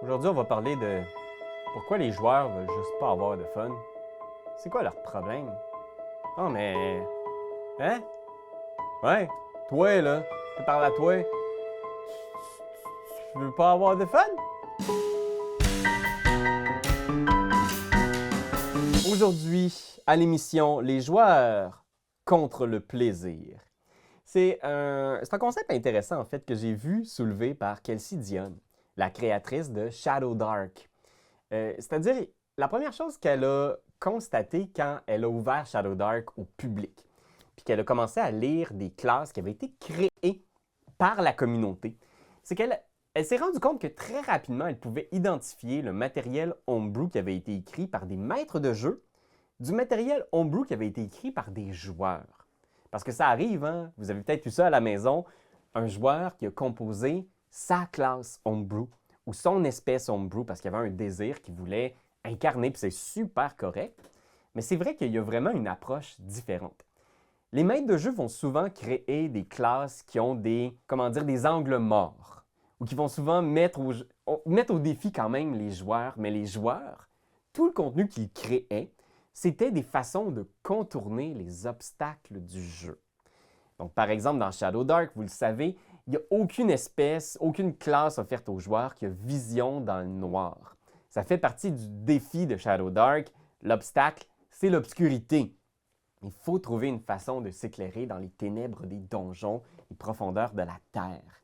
Aujourd'hui, on va parler de pourquoi les joueurs veulent juste pas avoir de fun. C'est quoi leur problème? Non, mais. Hein? Ouais, toi, là, je te parle à toi. Tu veux pas avoir de fun? Aujourd'hui, à l'émission Les joueurs contre le plaisir. C'est un concept intéressant, en fait, que j'ai vu soulevé par Kelsey Dion, la créatrice de Shadow Dark. C'est-à-dire, la première chose qu'elle a constatée quand elle a ouvert Shadow Dark au public, puis qu'elle a commencé à lire des classes qui avaient été créées par la communauté, c'est qu'elle s'est rendue compte que très rapidement, elle pouvait identifier le matériel homebrew qui avait été écrit par des maîtres de jeu du matériel homebrew qui avait été écrit par des joueurs. Parce que ça arrive, hein? Vous avez peut-être eu ça à la maison, un joueur qui a composé sa classe homebrew ou son espèce homebrew parce qu'il y avait un désir qu'il voulait incarner, puis c'est super correct. Mais c'est vrai qu'il y a vraiment une approche différente. Les maîtres de jeu vont souvent créer des classes qui ont des angles morts, ou qui vont souvent mettre au défi quand même les joueurs. Mais les joueurs, tout le contenu qu'ils créaient, c'était des façons de contourner les obstacles du jeu. Donc, par exemple, dans Shadow Dark, vous le savez, il n'y a aucune espèce, aucune classe offerte aux joueurs qui a vision dans le noir. Ça fait partie du défi de Shadow Dark. L'obstacle, c'est l'obscurité. Il faut trouver une façon de s'éclairer dans les ténèbres des donjons et profondeurs de la terre.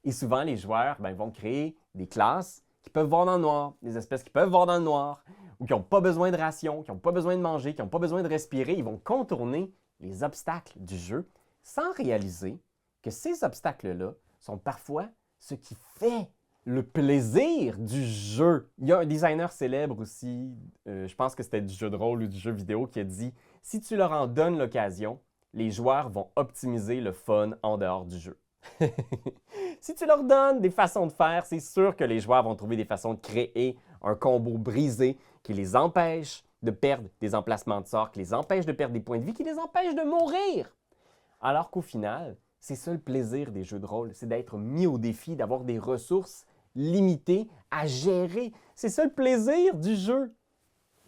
Et souvent, les joueurs vont créer des classes qui peuvent voir dans le noir, des espèces qui peuvent voir dans le noir, ou qui n'ont pas besoin de ration, qui n'ont pas besoin de manger, qui n'ont pas besoin de respirer. Ils vont contourner les obstacles du jeu sans réaliser que ces obstacles-là sont parfois ce qui fait le plaisir du jeu. Il y a un designer célèbre aussi, je pense que c'était du jeu de rôle ou du jeu vidéo, qui a dit « Si tu leur en donnes l'occasion, les joueurs vont optimiser le fun en dehors du jeu. » Si tu leur donnes des façons de faire, c'est sûr que les joueurs vont trouver des façons de créer un combo brisé qui les empêche de perdre des emplacements de sort, qui les empêche de perdre des points de vie, qui les empêche de mourir. Alors qu'au final, c'est ça le plaisir des jeux de rôle, c'est d'être mis au défi, d'avoir des ressources limitées à gérer. C'est ça le plaisir du jeu.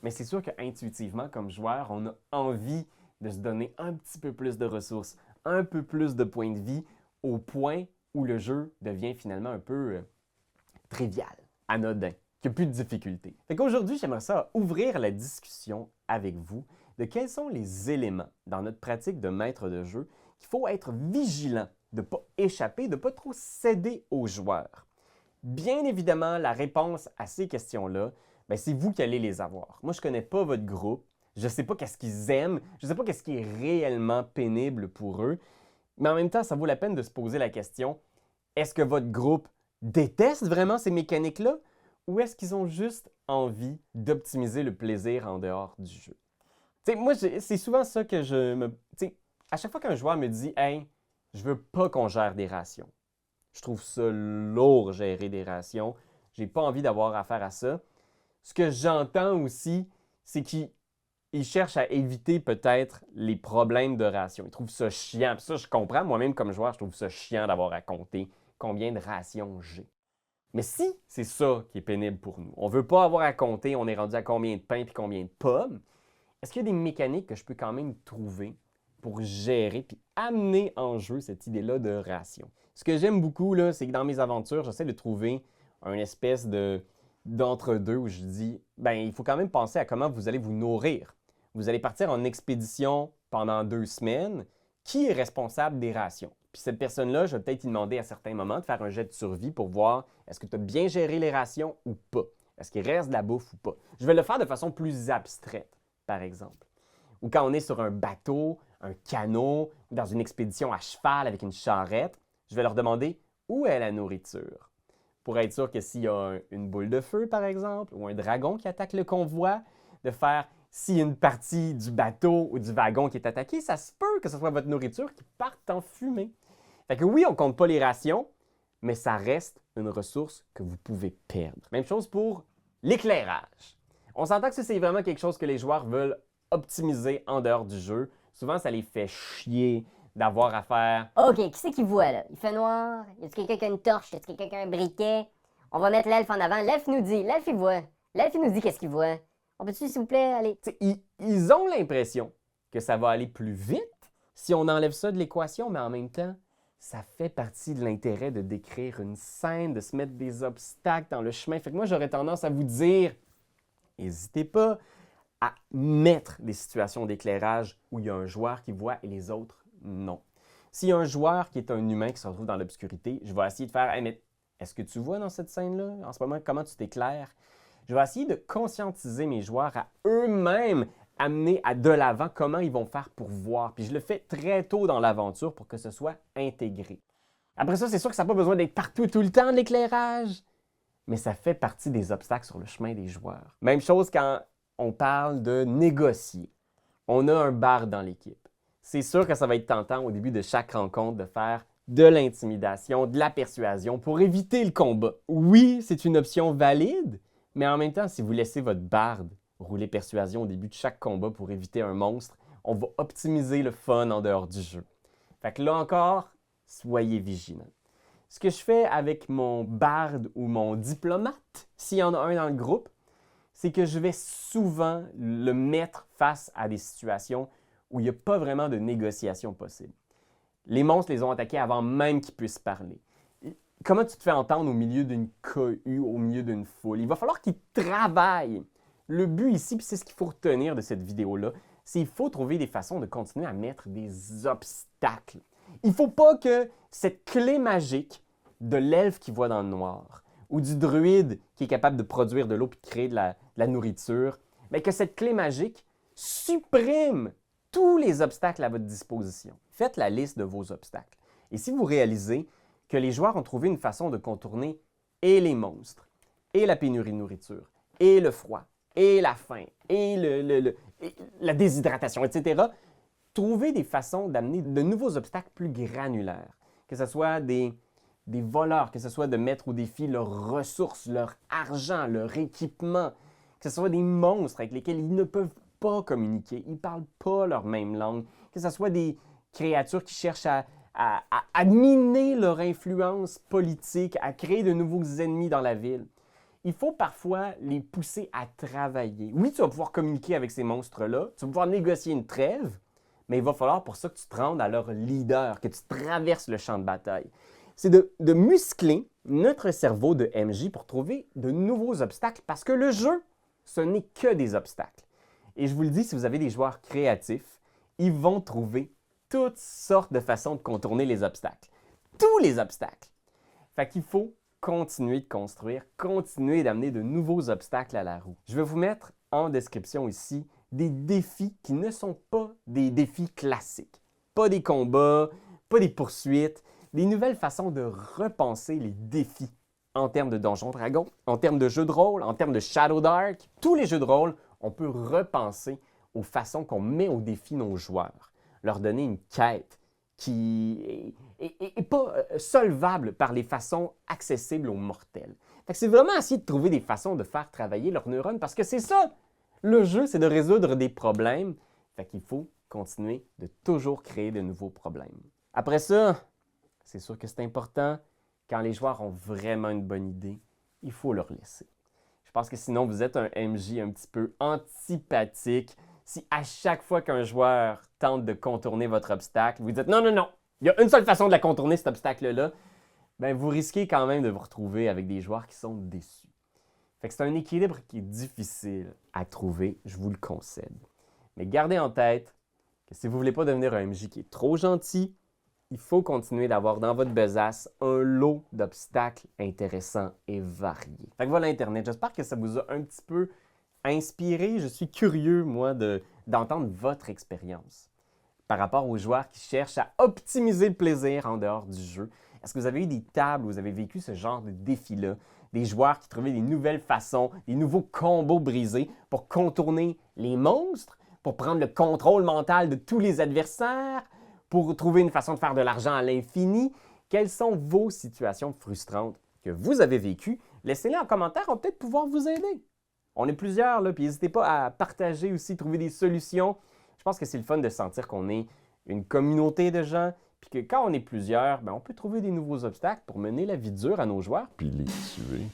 Mais c'est sûr qu'intuitivement, comme joueur, on a envie de se donner un petit peu plus de ressources, un peu plus de points de vie, au point où le jeu devient finalement un peu trivial, anodin, qu'il n'y a plus de difficulté. Fait qu'aujourd'hui, j'aimerais ça ouvrir la discussion avec vous de quels sont les éléments dans notre pratique de maître de jeu qu'il faut être vigilant de ne pas échapper, de ne pas trop céder aux joueurs. Bien évidemment, la réponse à ces questions-là, c'est vous qui allez les avoir. Moi, je ne connais pas votre groupe, je ne sais pas qu'est-ce qu'ils aiment, je ne sais pas qu'est-ce qui est réellement pénible pour eux, mais en même temps, ça vaut la peine de se poser la question, est-ce que votre groupe déteste vraiment ces mécaniques-là ou est-ce qu'ils ont juste envie d'optimiser le plaisir en dehors du jeu? T'sais, moi, c'est souvent ça que à chaque fois qu'un joueur me dit « Hey, je veux pas qu'on gère des rations. Je trouve ça lourd gérer des rations. J'ai pas envie d'avoir affaire à ça. » Ce que j'entends aussi, c'est qu'ils cherchent à éviter peut-être les problèmes de rations. Ils trouvent ça chiant. Puis ça, je comprends. Moi-même, comme joueur, je trouve ça chiant d'avoir à compter combien de rations j'ai. Mais si c'est ça qui est pénible pour nous, on ne veut pas avoir à compter, on est rendu à combien de pain et combien de pommes, est-ce qu'il y a des mécaniques que je peux quand même trouver pour gérer puis amener en jeu cette idée-là de ration? Ce que j'aime beaucoup, là, c'est que dans mes aventures, j'essaie de trouver une espèce d'entre-deux où je dis, il faut quand même penser à comment vous allez vous nourrir. Vous allez partir en expédition pendant 2 semaines. Qui est responsable des rations? Puis cette personne-là, je vais peut-être lui demander à certains moments de faire un jet de survie pour voir est-ce que tu as bien géré les rations ou pas? Est-ce qu'il reste de la bouffe ou pas? Je vais le faire de façon plus abstraite, par exemple. Ou quand on est sur un bateau, un canot, ou dans une expédition à cheval avec une charrette, je vais leur demander où est la nourriture. Pour être sûr que s'il y a une boule de feu, par exemple, ou un dragon qui attaque le convoi, de faire s'il y a une partie du bateau ou du wagon qui est attaqué, ça se peut que ce soit votre nourriture qui parte en fumée. Fait que oui, on ne compte pas les rations, mais ça reste une ressource que vous pouvez perdre. Même chose pour l'éclairage. On s'entend que ça, c'est vraiment quelque chose que les joueurs veulent optimiser en dehors du jeu. Souvent, ça les fait chier d'avoir à faire... Ok, qui c'est qui voit là? Il fait noir? Y a-t-il quelqu'un qui a une torche? Y a-t-il quelqu'un qui a un briquet? On va mettre l'elfe en avant. L'elfe nous dit, l'elfe il voit. L'elfe il nous dit qu'est-ce qu'il voit. On peut-tu, s'il vous plaît, aller? Ils ont l'impression que ça va aller plus vite si on enlève ça de l'équation, mais en même temps, ça fait partie de l'intérêt de décrire une scène, de se mettre des obstacles dans le chemin. Fait que moi, j'aurais tendance à vous dire, n'hésitez pas à mettre des situations d'éclairage où il y a un joueur qui voit et les autres, non. S'il y a un joueur qui est un humain qui se retrouve dans l'obscurité, je vais essayer de faire, hey, mais est-ce que tu vois dans cette scène-là, en ce moment, comment tu t'éclaires? Je vais essayer de conscientiser mes joueurs à eux-mêmes amener à de l'avant comment ils vont faire pour voir. Puis je le fais très tôt dans l'aventure pour que ce soit intégré. Après ça, c'est sûr que ça n'a pas besoin d'être partout tout le temps, l'éclairage, mais ça fait partie des obstacles sur le chemin des joueurs. Même chose quand on parle de négocier. On a un barde dans l'équipe. C'est sûr que ça va être tentant au début de chaque rencontre de faire de l'intimidation, de la persuasion pour éviter le combat. Oui, c'est une option valide, mais en même temps, si vous laissez votre barde rouler persuasion au début de chaque combat pour éviter un monstre, on va optimiser le fun en dehors du jeu. Fait que là encore, soyez vigilants. Ce que je fais avec mon barde ou mon diplomate, s'il y en a un dans le groupe, c'est que je vais souvent le mettre face à des situations où il n'y a pas vraiment de négociation possible. Les monstres les ont attaqués avant même qu'ils puissent parler. Comment tu te fais entendre au milieu d'une cohue, au milieu d'une foule? Il va falloir qu'ils travaillent. Le but ici, puis c'est ce qu'il faut retenir de cette vidéo-là, c'est qu'il faut trouver des façons de continuer à mettre des obstacles. Il ne faut pas que cette clé magique de l'elfe qui voit dans le noir ou du druide qui est capable de produire de l'eau et de créer de la nourriture, mais que cette clé magique supprime tous les obstacles à votre disposition. Faites la liste de vos obstacles. Et si vous réalisez que les joueurs ont trouvé une façon de contourner et les monstres, et la pénurie de nourriture, et le froid, et la faim, et la déshydratation, etc., trouvez des façons d'amener de nouveaux obstacles plus granulaires. Que ce soit des voleurs, que ce soit de mettre au défi leurs ressources, leur argent, leur équipement, que ce soit des monstres avec lesquels ils ne peuvent pas communiquer, ils ne parlent pas leur même langue, que ce soit des créatures qui cherchent à miner leur influence politique, à créer de nouveaux ennemis dans la ville. Il faut parfois les pousser à travailler. Oui, tu vas pouvoir communiquer avec ces monstres-là, tu vas pouvoir négocier une trêve, mais il va falloir pour ça que tu te rendes à leur leader, que tu traverses le champ de bataille. C'est de muscler notre cerveau de MJ pour trouver de nouveaux obstacles, parce que le jeu, ce n'est que des obstacles. Et je vous le dis, si vous avez des joueurs créatifs, ils vont trouver toutes sortes de façons de contourner les obstacles. Tous les obstacles. Fait qu'il faut continuer de construire, continuer d'amener de nouveaux obstacles à la roue. Je vais vous mettre en description ici des défis qui ne sont pas des défis classiques. Pas des combats, pas des poursuites, des nouvelles façons de repenser les défis en termes de Donjons Dragons, en termes de jeux de rôle, en termes de Shadow Dark. Tous les jeux de rôle, on peut repenser aux façons qu'on met au défi nos joueurs. Leur donner une quête qui est pas solvable par les façons accessibles aux mortels. C'est vraiment essayer de trouver des façons de faire travailler leurs neurones parce que c'est ça. Le jeu, c'est de résoudre des problèmes. Fait qu'il faut continuer de toujours créer de nouveaux problèmes. Après ça, c'est sûr que c'est important, quand les joueurs ont vraiment une bonne idée, il faut leur laisser. Je pense que sinon, vous êtes un MJ un petit peu antipathique. Si à chaque fois qu'un joueur tente de contourner votre obstacle, vous dites « Non, non, non, il y a une seule façon de la contourner, cet obstacle-là », bien, vous risquez quand même de vous retrouver avec des joueurs qui sont déçus. Fait que c'est un équilibre qui est difficile à trouver, je vous le concède. Mais gardez en tête que si vous ne voulez pas devenir un MJ qui est trop gentil, il faut continuer d'avoir dans votre besace un lot d'obstacles intéressants et variés. Fait que voilà Internet, j'espère que ça vous a un petit peu inspiré. Je suis curieux, moi, d'entendre votre expérience par rapport aux joueurs qui cherchent à optimiser le plaisir en dehors du jeu. Est-ce que vous avez eu des tables où vous avez vécu ce genre de défi-là? Des joueurs qui trouvaient des nouvelles façons, des nouveaux combos brisés pour contourner les monstres, pour prendre le contrôle mental de tous les adversaires, pour trouver une façon de faire de l'argent à l'infini? Quelles sont vos situations frustrantes que vous avez vécues? Laissez-les en commentaire, on va peut-être pouvoir vous aider. On est plusieurs, là, puis n'hésitez pas à partager aussi, trouver des solutions. Je pense que c'est le fun de sentir qu'on est une communauté de gens, Puis que quand on est plusieurs, ben, on peut trouver des nouveaux obstacles pour mener la vie dure à nos joueurs, Puis les tuer.